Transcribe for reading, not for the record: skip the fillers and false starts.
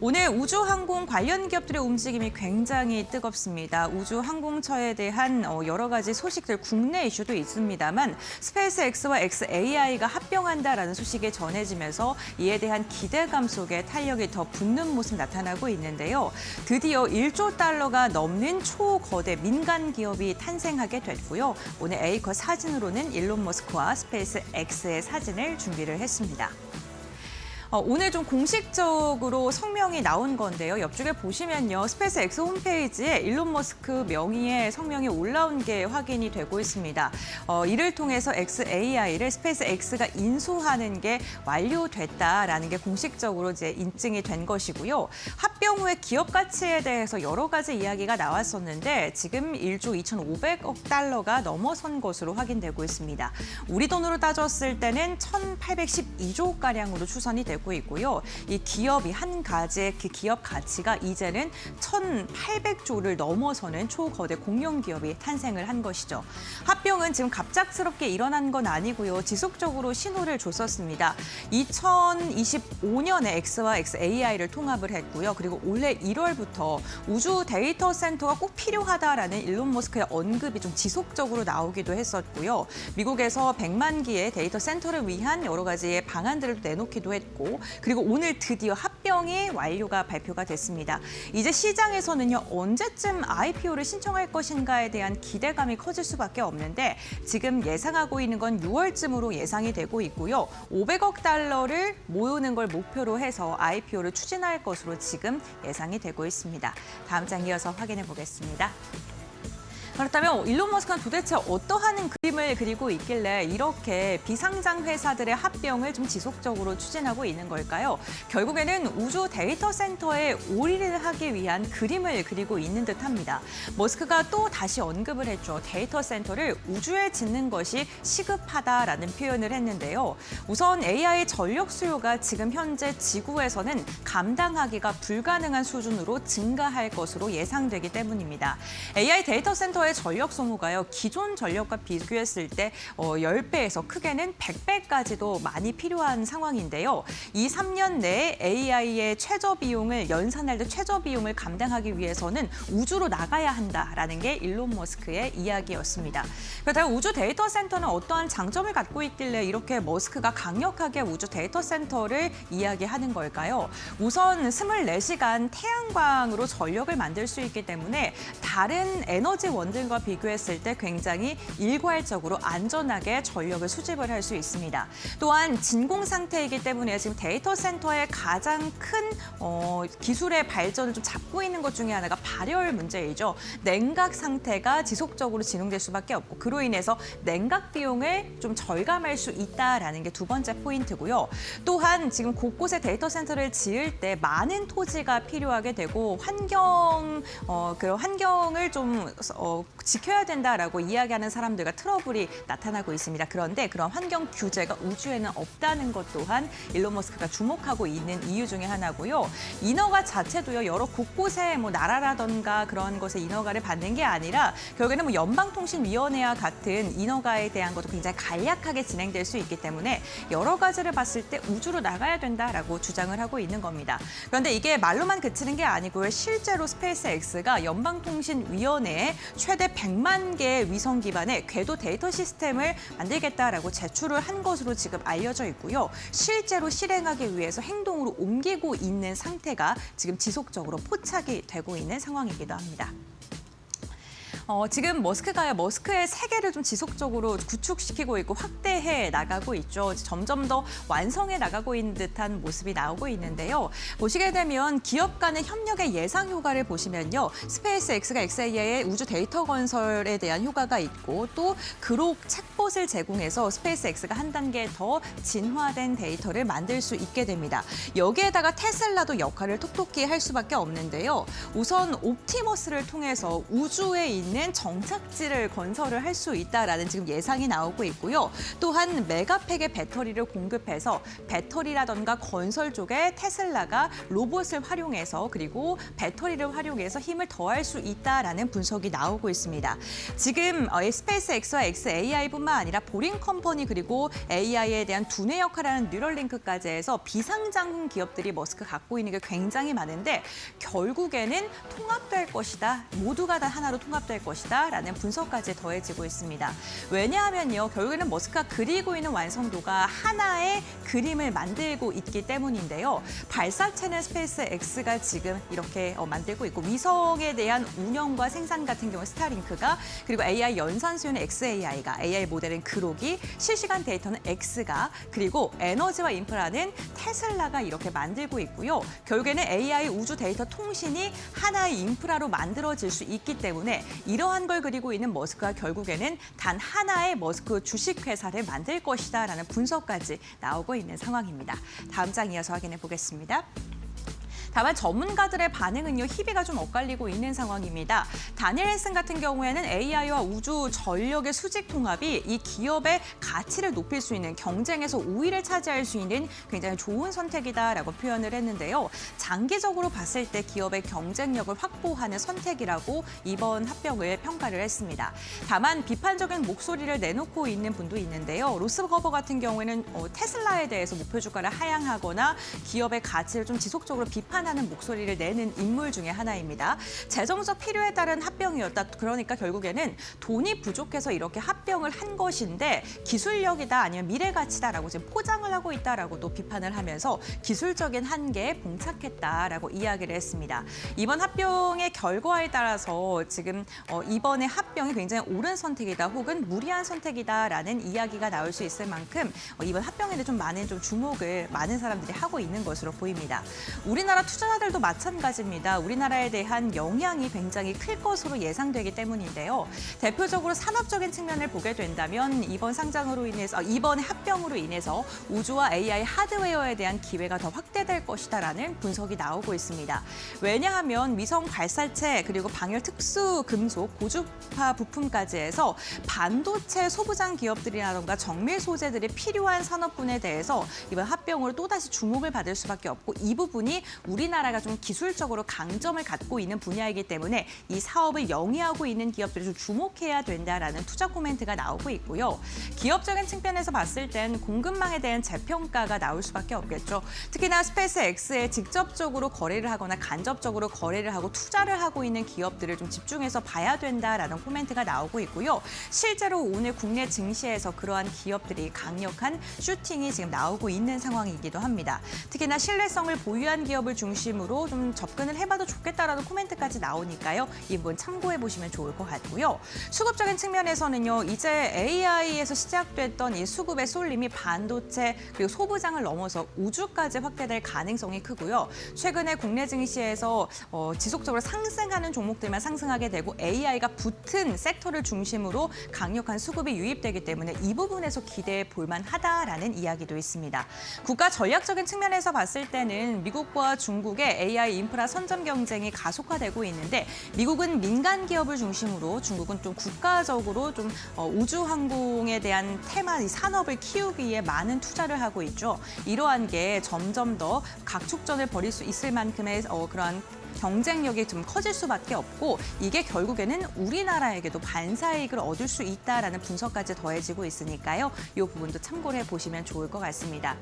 오늘 우주항공 관련 기업들의 움직임이 굉장히 뜨겁습니다. 우주항공처에 대한 여러 가지 소식들, 국내 이슈도 있습니다만 스페이스X와 xAI가 합병한다라는 소식이 전해지면서 이에 대한 기대감 속에 탄력이 더 붙는 모습 나타나고 있는데요. 드디어 1조 달러가 넘는 초거대 민간 기업이 탄생하게 됐고요. 오늘 에이커 사진으로는 일론 머스크와 스페이스X의 사진을 준비를 했습니다. 오늘 좀 공식적으로 성명이 나온 건데요. 옆쪽에 보시면요. 스페이스X 홈페이지에 일론 머스크 명의의 성명이 올라온 게 확인이 되고 있습니다. 이를 통해서 xAI를 스페이스X가 인수하는 게 완료됐다라는 게 공식적으로 이제 인증이 된 것이고요. 합병 후의 기업 가치에 대해서 여러 가지 이야기가 나왔었는데 지금 1조 2,500억 달러가 넘어선 것으로 확인되고 있습니다. 우리 돈으로 따졌을 때는 1,812조가량으로 추산이 되고 있고요. 이 기업이 한 가지의 그 기업 가치가 이제는 1,800조를 넘어서는 초거대 공룡 기업이 탄생을 한 것이죠. 합병은 지금 갑작스럽게 일어난 건 아니고요. 지속적으로 신호를 줬었습니다. 2025년에 X와 xAI를 통합을 했고요. 그리고 올해 1월부터 우주 데이터 센터가 꼭 필요하다라는 일론 머스크의 언급이 좀 지속적으로 나오기도 했었고요. 미국에서 100만 기의 데이터 센터를 위한 여러 가지의 방안들을 내놓기도 했고 그리고 오늘 드디어 합병이 완료가 발표가 됐습니다. 이제 시장에서는요. 언제쯤 IPO를 신청할 것인가에 대한 기대감이 커질 수밖에 없는데 지금 예상하고 있는 건 6월쯤으로 예상이 되고 있고요. 500억 달러를 모으는 걸 목표로 해서 IPO를 추진할 것으로 지금 예상이 되고 있습니다. 다음 장 이어서 확인해 보겠습니다. 그렇다면 일론 머스크는 도대체 어떠한 그림을 그리고 있길래 이렇게 비상장 회사들의 합병을 좀 지속적으로 추진하고 있는 걸까요? 결국에는 우주 데이터 센터에 올인을 하기 위한 그림을 그리고 있는 듯합니다. 머스크가 또 다시 언급을 했죠. 데이터 센터를 우주에 짓는 것이 시급하다라는 표현을 했는데요. 우선 AI 전력 수요가 지금 현재 지구에서는 감당하기가 불가능한 수준으로 증가할 것으로 예상되기 때문입니다. AI 데이터 센터의 전력 소모가요. 기존 전력과 비교했을 때 10배에서 크게는 100배까지도 많이 필요한 상황인데요. 이 3년 내에 AI의 최저 비용을 연산할 때 최저 비용을 감당하기 위해서는 우주로 나가야 한다라는 게 일론 머스크의 이야기였습니다. 그렇다면 우주 데이터 센터는 어떠한 장점을 갖고 있길래 이렇게 머스크가 강력하게 우주 데이터 센터를 이야기하는 걸까요? 우선 24시간 태양광으로 전력을 만들 수 있기 때문에 다른 에너지 원들과 비교했을 때 굉장히 일괄적으로 안전하게 전력을 수집을 할 수 있습니다. 또한 진공 상태이기 때문에 지금 데이터 센터의 가장 큰 기술의 발전을 좀 잡고 있는 것 중에 하나가 발열 문제이죠. 냉각 상태가 지속적으로 진행될 수밖에 없고 그로 인해서 냉각 비용을 좀 절감할 수 있다라는 게 두 번째 포인트고요. 또한 지금 곳곳에 데이터 센터를 지을 때 많은 토지가 필요하게 되고 그런 환경을 좀 지켜야 된다라고 이야기하는 사람들과 트러블이 나타나고 있습니다. 그런데 그런 환경 규제가 우주에는 없다는 것 또한 일론 머스크가 주목하고 있는 이유 중에 하나고요. 인허가 자체도요. 여러 곳곳에 나라라던가 그런 것에 인허가를 받는 게 아니라 결국에는 연방통신위원회와 같은 인허가에 대한 것도 굉장히 간략하게 진행될 수 있기 때문에 여러 가지를 봤을 때 우주로 나가야 된다라고 주장을 하고 있는 겁니다. 그런데 이게 말로만 그치는 게 아니고요. 실제로 스페이스X가 연방통신위원회에 최대 100만 개의 위성 기반의 궤도 데이터 시스템을 만들겠다라고 제출을 한 것으로 지금 알려져 있고요. 실제로 실행하기 위해서 행동으로 옮기고 있는 상태가 지금 지속적으로 포착이 되고 있는 상황이기도 합니다. 지금 머스크의 세계를 좀 지속적으로 구축시키고 있고 확대해 나가고 있죠. 점점 더 완성해 나가고 있는 듯한 모습이 나오고 있는데요. 보시게 되면 기업 간의 협력의 예상 효과를 보시면요. 스페이스X가 xAI의 우주 데이터 건설에 대한 효과가 있고 또 그록 챗봇을 제공해서 스페이스X가 한 단계 더 진화된 데이터를 만들 수 있게 됩니다. 여기에다가 테슬라도 역할을 톡톡히 할 수밖에 없는데요. 우선 옵티머스를 통해서 우주에 있는 결국에는 정착지를 건설을 할 수 있다라는 지금 예상이 나오고 있고요. 또한 메가팩의 배터리를 공급해서 배터리라던가 건설 쪽에 테슬라가 로봇을 활용해서 그리고 배터리를 활용해서 힘을 더할 수 있다라는 분석이 나오고 있습니다. 지금 스페이스X와 xAI뿐만 아니라 보링 컴퍼니 그리고 AI에 대한 두뇌 역할을 하는 뉴럴링크까지 해서 비상장 기업들이 머스크 갖고 있는 게 굉장히 많은데 결국에는 통합될 것이다. 모두가 다 하나로 통합될 것이다. 라는 분석까지 더해지고 있습니다. 왜냐하면요. 결국에는 머스크가 그리고 있는 완성도가 하나의 그림을 만들고 있기 때문인데요. 발사체는 스페이스X가 지금 이렇게 만들고 있고 위성에 대한 운영과 생산 같은 경우 스타링크가 그리고 AI 연산 수요는 xAI가 AI 모델은 그록이 실시간 데이터는 X가 그리고 에너지와 인프라는 테슬라가 이렇게 만들고 있고요. 결국에는 AI 우주 데이터 통신이 하나의 인프라로 만들어질 수 있기 때문에 이러한 걸 그리고 있는 머스크가 결국에는 단 하나의 머스크 주식회사를 만들 것이다라는 분석까지 나오고 있는 상황입니다. 다음 장 이어서 확인해 보겠습니다. 다만 전문가들의 반응은요, 희비가 좀 엇갈리고 있는 상황입니다. 다니엘 헨슨 같은 경우에는 AI와 우주 전력의 수직 통합이 이 기업의 가치를 높일 수 있는 경쟁에서 우위를 차지할 수 있는 굉장히 좋은 선택이다라고 표현을 했는데요. 장기적으로 봤을 때 기업의 경쟁력을 확보하는 선택이라고 이번 합병을 평가를 했습니다. 다만 비판적인 목소리를 내놓고 있는 분도 있는데요. 로스 거버 같은 경우에는 테슬라에 대해서 목표 주가를 하향하거나 기업의 가치를 좀 지속적으로 비판하는 목소리를 내는 인물 중에 하나입니다. 재정적 필요에 따른 합병이었다. 그러니까 결국에는 돈이 부족해서 이렇게 합병을 한 것인데 기술력이다 아니면 미래 가치다라고 지금 포장을 하고 있다라고 또 비판을 하면서 기술적인 한계에 봉착했다라고 이야기를 했습니다. 이번 합병의 결과에 따라서 지금 이번에 합병이 굉장히 옳은 선택이다 혹은 무리한 선택이다라는 이야기가 나올 수 있을 만큼 이번 합병에 대해 좀 많은 주목을 많은 사람들이 하고 있는 것으로 보입니다. 우리나라 투자자들도 마찬가지입니다. 우리나라에 대한 영향이 굉장히 클 것으로 예상되기 때문인데요. 대표적으로 산업적인 측면을 보게 된다면 이번 상장으로 인해서 이번 합병으로 인해서 우주와 AI 하드웨어에 대한 기회가 더 확대될 것이다라는 분석이 나오고 있습니다. 왜냐하면 위성 발사체 그리고 방열 특수 금속 고주파 부품까지 해서 반도체 소부장 기업들이라던가 정밀 소재들이 필요한 산업군에 대해서 이번 합병으로 또다시 주목을 받을 수밖에 없고 이 부분이 우리나라가 좀 기술적으로 강점을 갖고 있는 분야이기 때문에 이 사업을 영위하고 있는 기업들이 좀 주목해야 된다라는 투자 코멘트가 나오고 있고요. 기업적인 측면에서 봤을 땐 공급망에 대한 재평가가 나올 수밖에 없겠죠. 특히나 스페이스X에 직접적으로 거래를 하거나 간접적으로 거래를 하고 투자를 하고 있는 기업들을 좀 집중해서 봐야 된다라는 코멘트가 나오고 있고요. 실제로 오늘 국내 증시에서 그러한 기업들이 강력한 슈팅이 지금 나오고 있는 상황이기도 합니다. 특히나 신뢰성을 보유한 기업을 중심으로 좀 접근을 해봐도 좋겠다라는 코멘트까지 나오니까요. 이 부분 참고해 보시면 좋을 것 같고요. 수급적인 측면에서는요. 이제 AI에서 시작됐던 이 수급의 쏠림이 반도체 그리고 소부장을 넘어서 우주까지 확대될 가능성이 크고요. 최근에 국내 증시에서 지속적으로 상승하는 종목들만 상승하게 되고 AI가 붙은 섹터를 중심으로 강력한 수급이 유입되기 때문에 이 부분에서 기대해 볼 만하다라는 이야기도 있습니다. 국가 전략적인 측면에서 봤을 때는 미국과 중국의 AI 인프라 선점 경쟁이 가속화되고 있는데 미국은 민간 기업을 중심으로 중국은 좀 국가적으로 좀 우주 항공에 대한 테마, 이 산업을 키우기 위해 많은 투자를 하고 있죠. 이러한 게 점점 더 각축전을 벌일 수 있을 만큼의 그러한 경쟁력이 좀 커질 수밖에 없고 이게 결국에는 우리나라에게도 반사이익을 얻을 수 있다라는 분석까지 더해지고 있으니까요. 이 부분도 참고를 해보시면 좋을 것 같습니다.